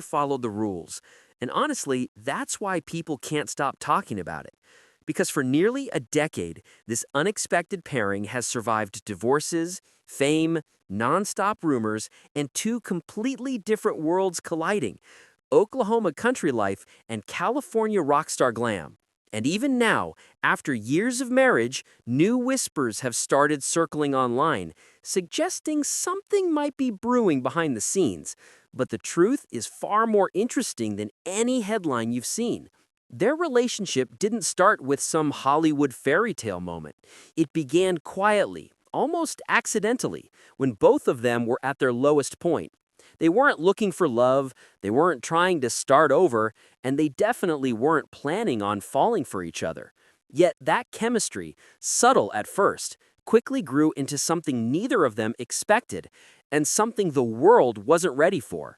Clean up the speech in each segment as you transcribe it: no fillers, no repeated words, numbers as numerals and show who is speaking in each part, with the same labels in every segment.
Speaker 1: followed the rules. And honestly, that's why people can't stop talking about it. Because for nearly a decade, this unexpected pairing has survived divorces, fame, nonstop rumors, and two completely different worlds colliding: Oklahoma country life and California rock star glam. And even now, after years of marriage, new whispers have started circling online, suggesting something might be brewing behind the scenes. But the truth is far more interesting than any headline you've seen. Their relationship didn't start with some Hollywood fairy tale moment. It began quietly, almost accidentally, when both of them were at their lowest point. They weren't looking for love, they weren't trying to start over, and they definitely weren't planning on falling for each other. Yet that chemistry, subtle at first, quickly grew into something neither of them expected, and something the world wasn't ready for.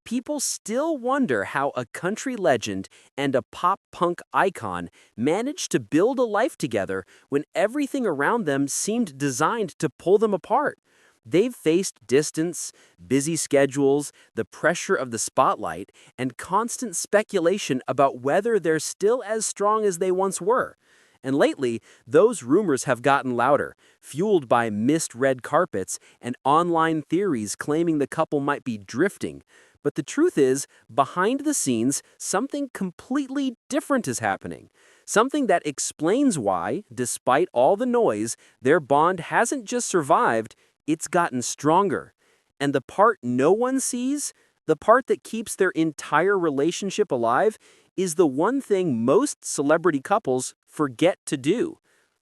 Speaker 1: People still wonder how a country legend and a pop punk icon managed to build a life together when everything around them seemed designed to pull them apart. They've faced distance, busy schedules, the pressure of the spotlight, and constant speculation about whether they're still as strong as they once were. And lately, those rumors have gotten louder, fueled by missed red carpets and online theories claiming the couple might be drifting. But the truth is, behind the scenes, something completely different is happening. Something that explains why, despite all the noise, their bond hasn't just survived, it's gotten stronger. And the part no one sees, the part that keeps their entire relationship alive, is the one thing most celebrity couples forget to do.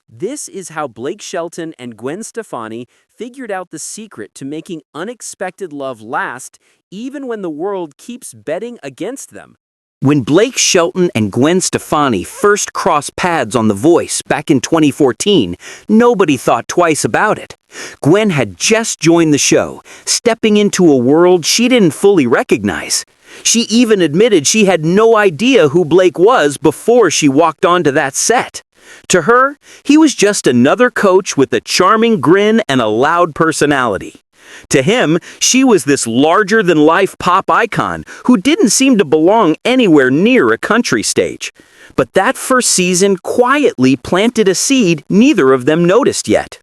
Speaker 1: This is how Blake Shelton and Gwen Stefani figured out the secret to making unexpected love last, even when the world keeps betting against them. When Blake Shelton and Gwen Stefani first crossed paths on The Voice back in 2014, nobody thought twice about it. Gwen had just joined the show, stepping into a world she didn't fully recognize. She even admitted she had no idea who Blake was before she walked onto that set. To her, he was just another coach with a charming grin and a loud personality. To him, she was this larger-than-life pop icon who didn't seem to belong anywhere near a country stage. But that first season quietly planted a seed neither of them noticed yet.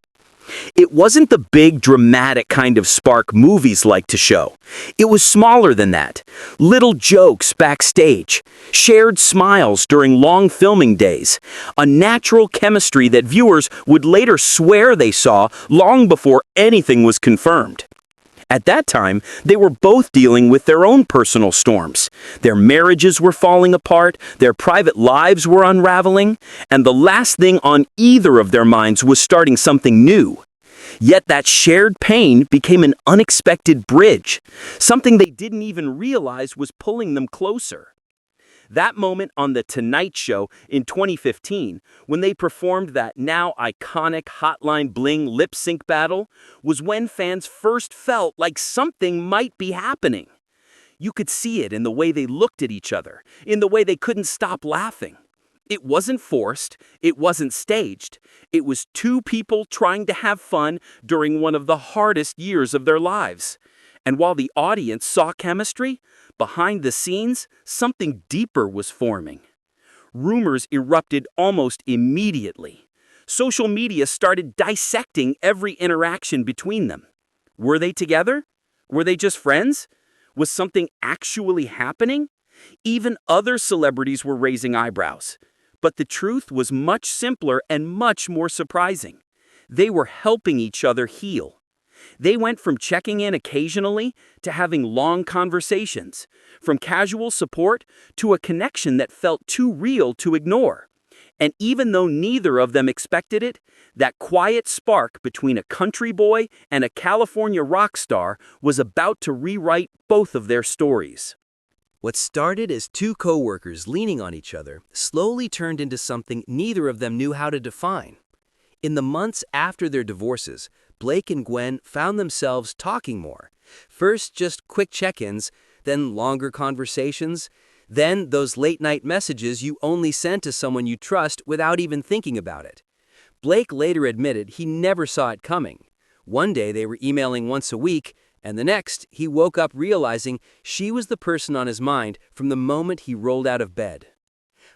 Speaker 1: It wasn't the big, dramatic kind of spark movies like to show. It was smaller than that. Little jokes backstage, shared smiles during long filming days, a natural chemistry that viewers would later swear they saw long before anything was confirmed. At that time, they were both dealing with their own personal storms. Their marriages were falling apart, their private lives were unraveling, and the last thing on either of their minds was starting something new. Yet that shared pain became an unexpected bridge, something they didn't even realize was pulling them closer. That moment on The Tonight Show in 2015, when they performed that now iconic Hotline Bling lip sync battle, was when fans first felt like something might be happening. You could see it in the way they looked at each other, in the way they couldn't stop laughing. It wasn't forced, it wasn't staged. It was two people trying to have fun during one of the hardest years of their lives. And while the audience saw chemistry, behind the scenes, something deeper was forming. Rumors erupted almost immediately. Social media started dissecting every interaction between them. Were they together? Were they just friends? Was something actually happening? Even other celebrities were raising eyebrows. But the truth was much simpler and much more surprising. They were helping each other heal. They went from checking in occasionally to having long conversations, from casual support to a connection that felt too real to ignore. And even though neither of them expected it, that quiet spark between a country boy and a California rock star was about to rewrite both of their stories. What started as two co-workers leaning on each other slowly turned into something neither of them knew how to define. In the months after their divorces, Blake and Gwen found themselves talking more. First, just quick check-ins, then longer conversations, then those late-night messages you only send to someone you trust without even thinking about it. Blake later admitted he never saw it coming. One day they were emailing once a week,
Speaker 2: And the next, he woke up realizing she was the person on his mind from the moment he rolled out of bed.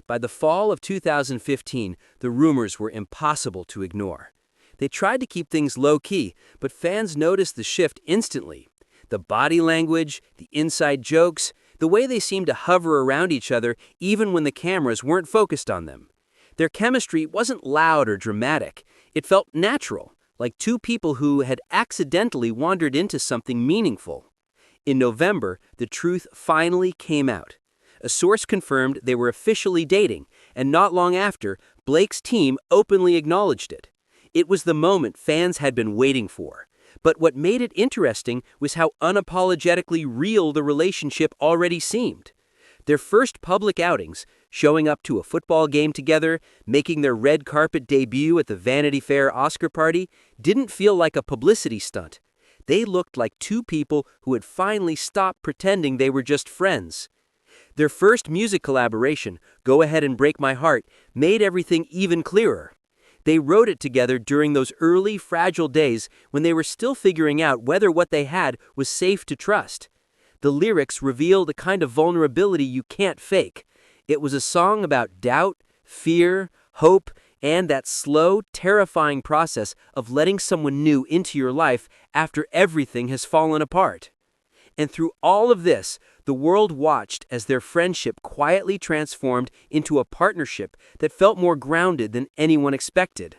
Speaker 2: By the fall of 2015, the rumors were impossible to ignore. They tried to keep things low-key, but fans noticed the shift instantly. The body language, the inside jokes, the way they seemed to hover around each other even when the cameras weren't focused on them. Their chemistry wasn't loud or dramatic. It felt natural, like two people who had accidentally wandered into something meaningful. In November, the truth finally came out. A source confirmed they were officially dating, and not long after, Blake's team openly acknowledged it. It was the moment fans had been waiting for. But what made it interesting was how unapologetically real the relationship already seemed. Their first public outings, showing up to a football game together, making their red carpet debut at the Vanity Fair Oscar party, didn't feel like a publicity stunt. They looked like two people who had finally stopped pretending they were just friends. Their first music collaboration, Go Ahead and Break My Heart, made everything even clearer. They wrote it together during those early, fragile days when they were still figuring out whether what they had was safe to trust. The lyrics revealed a kind of vulnerability you can't fake. It was a song about doubt, fear, hope, and that slow, terrifying process of letting someone new into your life after everything has fallen apart. And through all of this, the world watched as their friendship quietly transformed into a partnership that felt more grounded than anyone expected.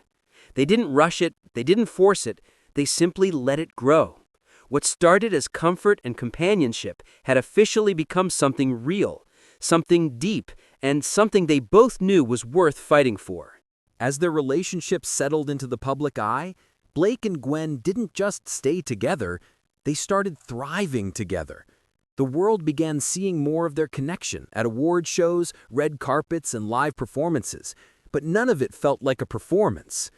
Speaker 2: They didn't rush it, they didn't force it, they simply let it grow. What started as comfort and companionship had officially become something real, something deep, and something they both knew was worth fighting for.
Speaker 1: As their relationship settled into the public eye, Blake and Gwen didn't just stay together, they started thriving together. The world began seeing more of their connection at award shows, red carpets, and live performances, but none of it felt like a performance.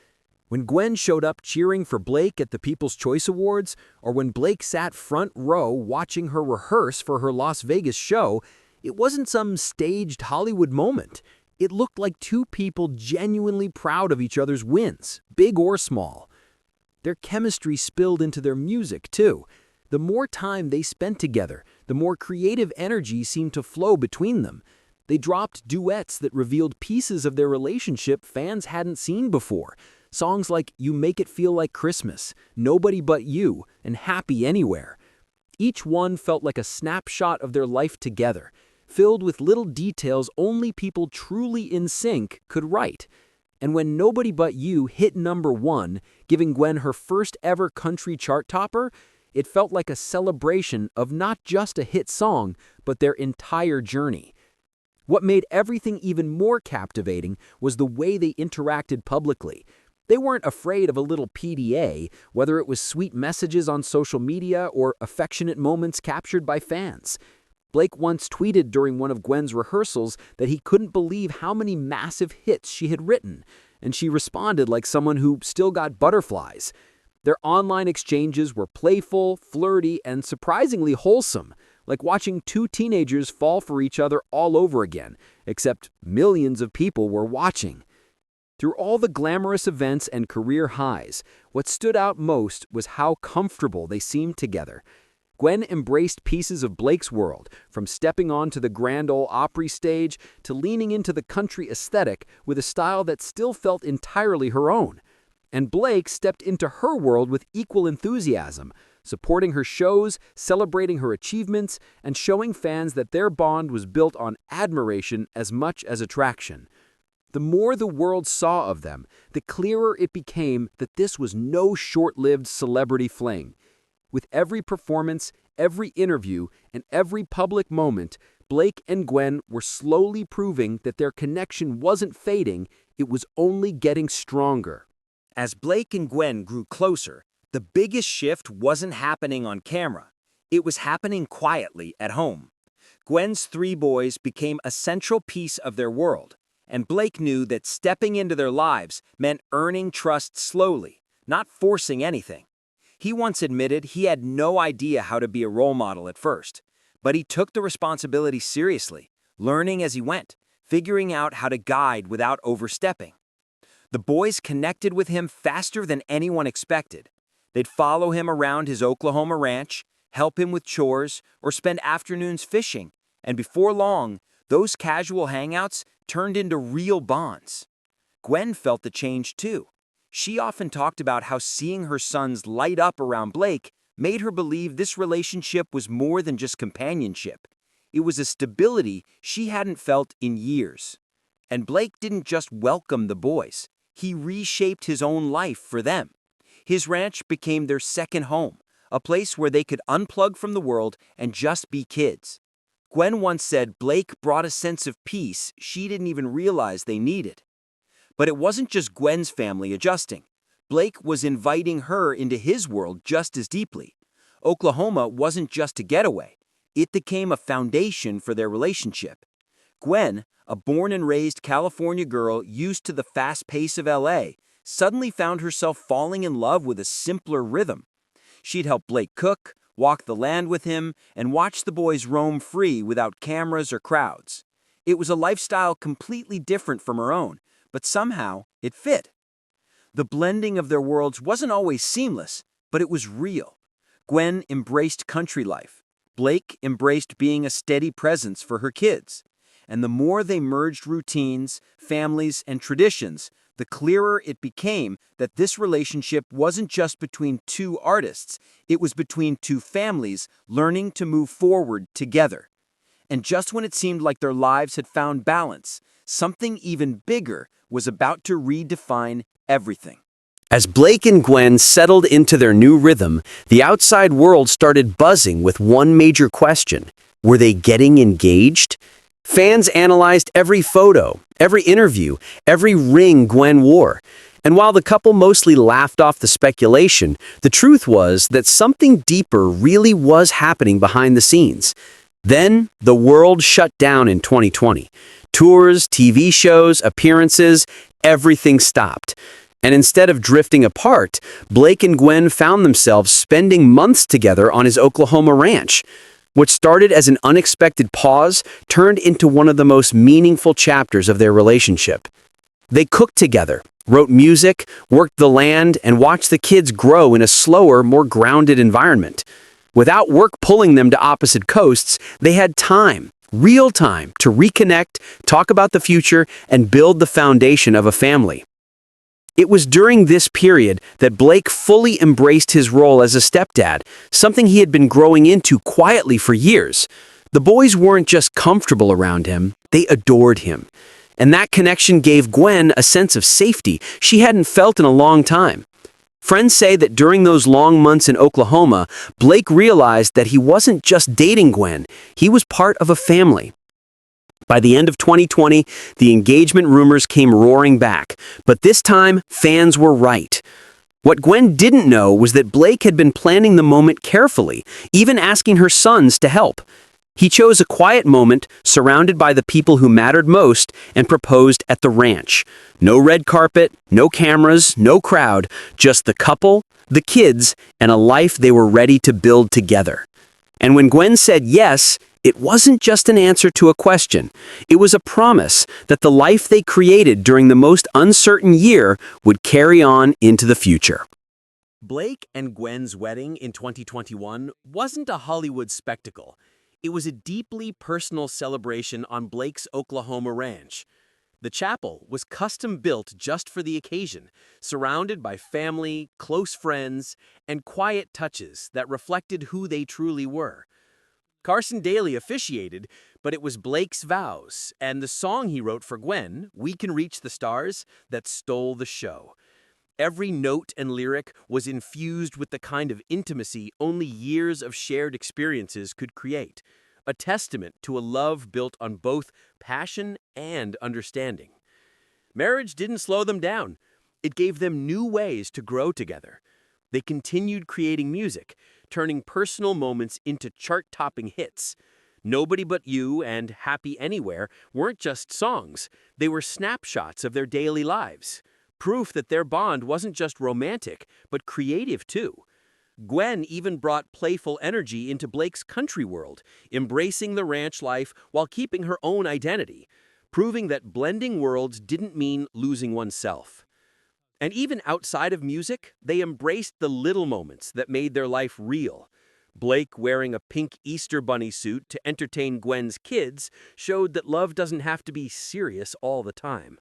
Speaker 1: When Gwen showed up cheering for Blake at the People's Choice Awards, or when Blake sat front row watching her rehearse for her Las Vegas show, it wasn't some staged Hollywood moment. It looked like two people genuinely proud of each other's wins, big or small. Their chemistry spilled into their music, too. The more time they spent together, the more creative energy seemed to flow between them. They dropped duets that revealed pieces of their relationship fans hadn't seen before. Songs like You Make It Feel Like Christmas, Nobody But You, and Happy Anywhere. Each one felt like a snapshot of their life together, filled with little details only people truly in sync could write. And when Nobody But You hit #1, giving Gwen her first ever country chart topper, it felt like a celebration of not just a hit song, but their entire journey. What made everything even more captivating was the way they interacted publicly. They weren't afraid of a little PDA, whether it was sweet messages on social media or affectionate moments captured by fans. Blake once tweeted during one of Gwen's rehearsals that he couldn't believe how many massive hits she had written, and she responded like someone who still got butterflies. Their online exchanges were playful, flirty, and surprisingly wholesome, like watching two teenagers fall for each other all over again, except millions of people were watching. Through all the glamorous events and career highs, what stood out most was how comfortable they seemed together. Gwen embraced pieces of Blake's world, from stepping onto the Grand Ole Opry stage to leaning into the country aesthetic with a style that still felt entirely her own. And Blake stepped into her world with equal enthusiasm, supporting her shows, celebrating her achievements, and showing fans that their bond was built on admiration as much as attraction. The more the world saw of them, the clearer it became that this was no short-lived celebrity fling. With every performance, every interview, and every public moment, Blake and Gwen were slowly proving that their connection wasn't fading, it was only getting stronger.
Speaker 3: As Blake and Gwen grew closer, the biggest shift wasn't happening on camera. It was happening quietly at home. Gwen's 3 boys became a central piece of their world, and Blake knew that stepping into their lives meant earning trust slowly, not forcing anything. He once admitted he had no idea how to be a role model at first, but he took the responsibility seriously, learning as he went, figuring out how to guide without overstepping. The boys connected with him faster than anyone expected. They'd follow him around his Oklahoma ranch, help him with chores, or spend afternoons fishing. And before long, those casual hangouts turned into real bonds. Gwen felt the change too. She often talked about how seeing her sons light up around Blake made her believe this relationship was more than just companionship. It was a stability she hadn't felt in years. And Blake didn't just welcome the boys, he reshaped his own life for them. His ranch became their second home, a place where they could unplug from the world and just be kids. Gwen once said Blake brought a sense of peace she didn't even realize they needed. But it wasn't just Gwen's family adjusting. Blake was inviting her into his world just as deeply. Oklahoma wasn't just a getaway. It became a foundation for their relationship. Gwen, a born and raised California girl used to the fast pace of LA, suddenly found herself falling in love with a simpler rhythm. She'd help Blake cook, walk the land with him, and watch the boys roam free without cameras or crowds. It was a lifestyle completely different from her own, but somehow it fit. The blending of their worlds wasn't always seamless, but it was real. Gwen embraced country life. Blake embraced being a steady presence for her kids. And the more they merged routines, families, and traditions, the clearer it became that this relationship wasn't just between two artists, it was between two families learning to move forward together. And just when it seemed like their lives had found balance, something even bigger was about to redefine everything.
Speaker 2: As Blake and Gwen settled into their new rhythm, the outside world started buzzing with one major question. Were they getting engaged? Fans analyzed every photo, every interview, every ring Gwen wore. And while the couple mostly laughed off the speculation, the truth was that something deeper really was happening behind the scenes. Then, the world shut down in 2020. Tours, TV shows, appearances, everything stopped. And instead of drifting apart, Blake and Gwen found themselves spending months together on his Oklahoma ranch. What started as an unexpected pause turned into one of the most meaningful chapters of their relationship. They cooked together, wrote music, worked the land, and watched the kids grow in a slower, more grounded environment. Without work pulling them to opposite coasts, they had time, real time, to reconnect, talk about the future, and build the foundation of a family. It was during this period that Blake fully embraced his role as a stepdad, something he had been growing into quietly for years. The boys weren't just comfortable around him, they adored him. And that connection gave Gwen a sense of safety she hadn't felt in a long time. Friends say that during those long months in Oklahoma, Blake realized that he wasn't just dating Gwen, he was part of a family. By the end of 2020, the engagement rumors came roaring back, but this time, fans were right. What Gwen didn't know was that Blake had been planning the moment carefully, even asking her sons to help. He chose a quiet moment, surrounded by the people who mattered most, and proposed at the ranch. No red carpet, no cameras, no crowd, just the couple, the kids, and a life they were ready to build together. And when Gwen said yes, it wasn't just an answer to a question. It was a promise that the life they created during the most uncertain year would carry on into the future.
Speaker 1: Blake and Gwen's wedding in 2021 wasn't a Hollywood spectacle. It was a deeply personal celebration on Blake's Oklahoma ranch. The chapel was custom-built just for the occasion, surrounded by family, close friends, and quiet touches that reflected who they truly were. Carson Daly officiated, but it was Blake's vows and the song he wrote for Gwen, "We Can Reach the Stars," that stole the show. Every note and lyric was infused with the kind of intimacy only years of shared experiences could create, a testament to a love built on both passion and understanding. Marriage didn't slow them down. It gave them new ways to grow together. They continued creating music, turning personal moments into chart-topping hits. "Nobody But You" and "Happy Anywhere" weren't just songs. They were snapshots of their daily lives. Proof that their bond wasn't just romantic, but creative too. Gwen even brought playful energy into Blake's country world, embracing the ranch life while keeping her own identity, proving that blending worlds didn't mean losing oneself. And even outside of music, they embraced the little moments that made their life real. Blake wearing a pink Easter bunny suit to entertain Gwen's kids showed that love doesn't have to be serious all the time.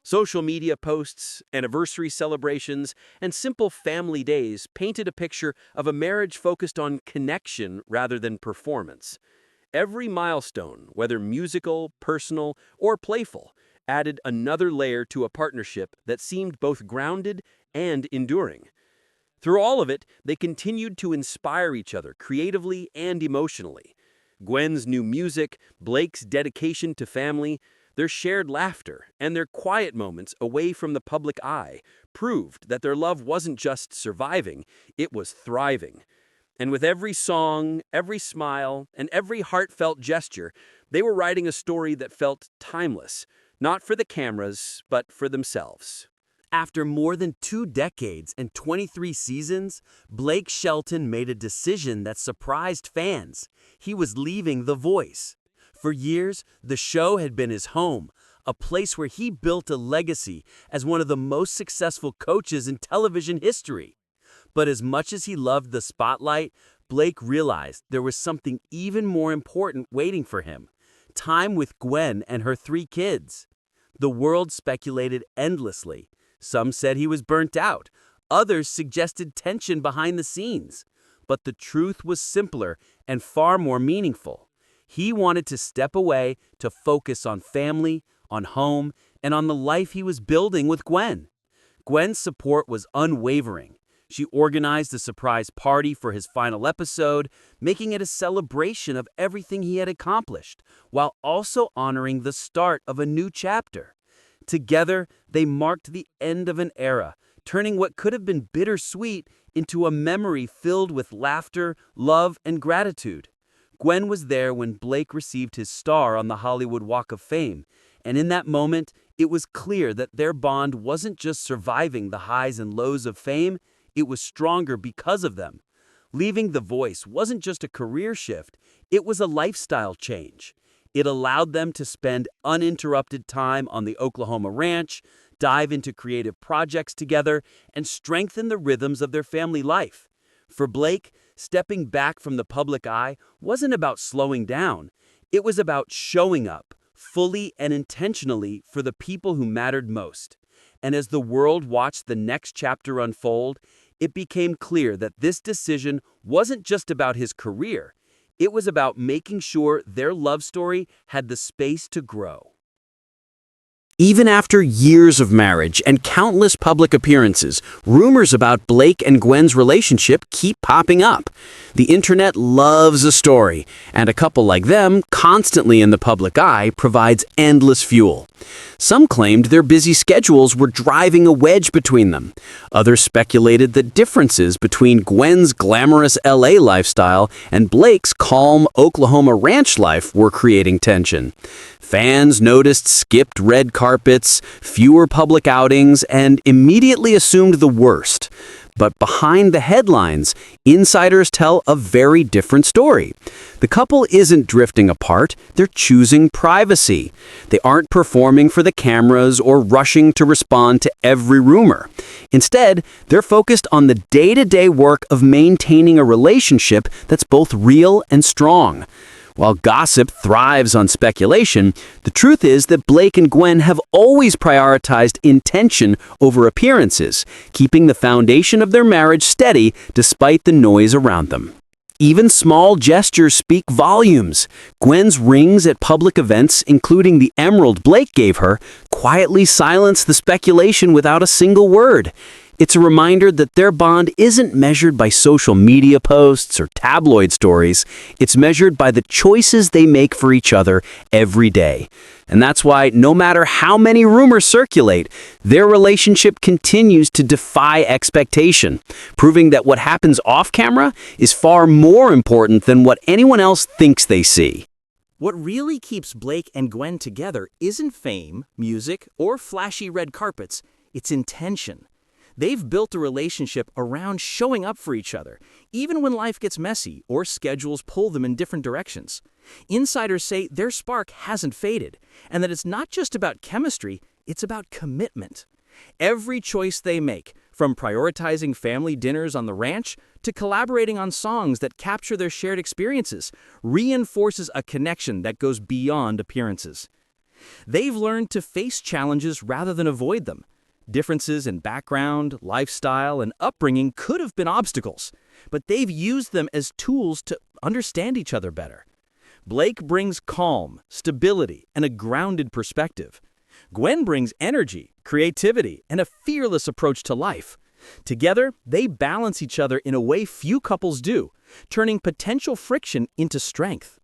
Speaker 1: Social media posts, anniversary celebrations, and simple family days painted a picture of a marriage focused on connection rather than performance. Every milestone, whether musical, personal, or playful, added another layer to a partnership that seemed both grounded and enduring. Through all of it, they continued to inspire each other creatively and emotionally. Gwen's new music, Blake's dedication to family, their shared laughter, and their quiet moments away from the public eye proved that their love wasn't just surviving, it was thriving. And with every song, every smile, and every heartfelt gesture, they were writing a story that felt timeless, not for the cameras, but for themselves.
Speaker 2: After more than 2 decades and 23 seasons, Blake Shelton made a decision that surprised fans. He was leaving The Voice. For years, the show had been his home, a place where he built a legacy as one of the most successful coaches in television history. But as much as he loved the spotlight, Blake realized there was something even more important waiting for him: time with Gwen and her 3 kids. The world speculated endlessly. Some said he was burnt out. Others suggested tension behind the scenes. But the truth was simpler and far more meaningful. He wanted to step away to focus on family, on home, and on the life he was building with Gwen. Gwen's support was unwavering. She organized a surprise party for his final episode, making it a celebration of everything he had accomplished, while also honoring the start of a new chapter. Together, they marked the end of an era, turning what could have been bittersweet into a memory filled with laughter, love, and gratitude. Gwen was there when Blake received his star on the Hollywood Walk of Fame, and in that moment, it was clear that their bond wasn't just surviving the highs and lows of fame, it was stronger because of them. Leaving The Voice wasn't just a career shift, it was a lifestyle change. It allowed them to spend uninterrupted time on the Oklahoma ranch, dive into creative projects together, and strengthen the rhythms of their family life. For Blake, stepping back from the public eye wasn't about slowing down. It was about showing up, fully and intentionally, for the people who mattered most. And as the world watched the next chapter unfold, it became clear that this decision wasn't just about his career. It was about making sure their love story had the space to grow. Even after years of marriage and countless public appearances, rumors about Blake and Gwen's relationship keep popping up. The internet loves a story, and a couple like them, constantly in the public eye, provides endless fuel. Some claimed their busy schedules were driving a wedge between them. Others speculated that differences between Gwen's glamorous LA lifestyle and Blake's calm Oklahoma ranch life were creating tension. Fans noticed skipped red carpets, fewer public outings, and immediately assumed the worst. But behind the headlines, insiders tell a very different story. The couple isn't drifting apart, they're choosing privacy. They aren't performing for the cameras or rushing to respond to every rumor. Instead, they're focused on the day-to-day work of maintaining a relationship that's both real and strong. While gossip thrives on speculation, the truth is that Blake and Gwen have always prioritized intention over appearances, keeping the foundation of their marriage steady despite the noise around them. Even small gestures speak volumes. Gwen's rings at public events, including the emerald Blake gave her, quietly silence the speculation without a single word. It's a reminder that their bond isn't measured by social media posts or tabloid stories. It's measured by the choices they make for each other every day. And that's why, no matter how many rumors circulate, their relationship continues to defy expectation, proving that what happens off camera is far more important than what anyone else thinks they see.
Speaker 3: What really keeps Blake and Gwen together isn't fame, music, or flashy red carpets. It's intention. They've built a relationship around showing up for each other, even when life gets messy or schedules pull them in different directions. Insiders say their spark hasn't faded, and that it's not just about chemistry, it's about commitment. Every choice they make,
Speaker 2: From prioritizing family dinners on the ranch to collaborating on songs that capture their shared experiences, reinforces a connection that goes beyond appearances. They've learned to face challenges rather than avoid them. Differences in background, lifestyle, and upbringing could have been obstacles, but they've used them as tools to understand each other better. Blake brings calm, stability, and a grounded perspective. Gwen brings energy, creativity, and a fearless approach to life. Together, they balance each other in a way few couples do, turning potential friction into strength.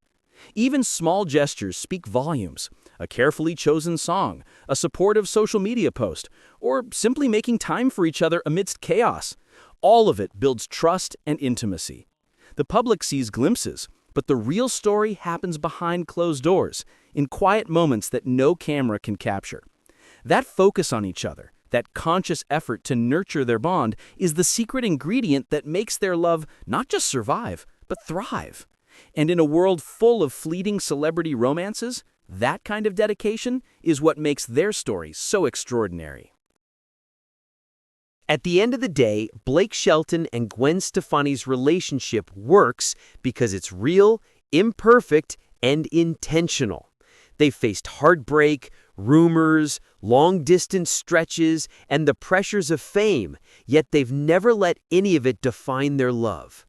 Speaker 2: Even small gestures speak volumes. A carefully chosen song, a supportive social media post, or simply making time for each other amidst chaos. All of it builds trust and intimacy. The public sees glimpses, but the real story happens behind closed doors, in quiet moments that no camera can capture. That focus on each other, that conscious effort to nurture their bond, is the secret ingredient that makes their love not just survive, but thrive. And in a world full of fleeting celebrity romances, that kind of dedication is what makes their story so extraordinary.
Speaker 1: At the end of the day, Blake Shelton and Gwen Stefani's relationship works because it's real, imperfect, and intentional. They've faced heartbreak, rumors, long-distance stretches, and the pressures of fame, yet they've never let any of it define their love.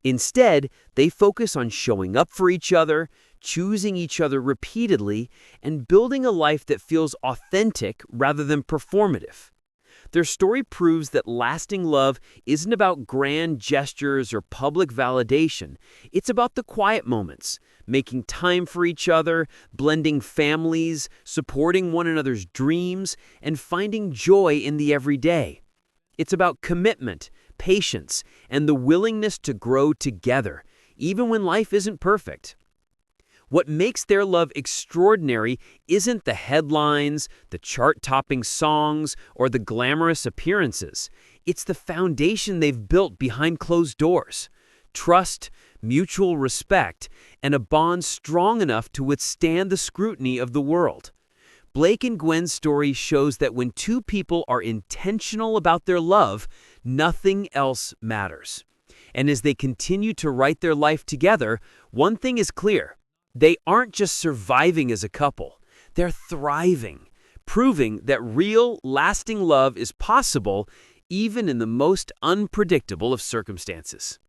Speaker 1: Instead, they focus on showing up for each other, choosing each other repeatedly, and building a life that feels authentic rather than performative. Their story proves that lasting love isn't about grand gestures or public validation. It's about the quiet moments, making time for each other, blending families, supporting one another's dreams, and finding joy in the everyday. It's about commitment, patience, and the willingness to grow together, even when life isn't perfect. What makes their love extraordinary isn't the headlines, the chart-topping songs, or the glamorous appearances. It's the foundation they've built behind closed doors. Trust, mutual respect, and a bond strong enough to withstand the scrutiny of the world. Blake and Gwen's story shows that when two people are intentional about their love, nothing else matters. And as they continue to write their life together, one thing is clear. They aren't just surviving as a couple, they're thriving, proving that real, lasting love is possible even in the most unpredictable of circumstances.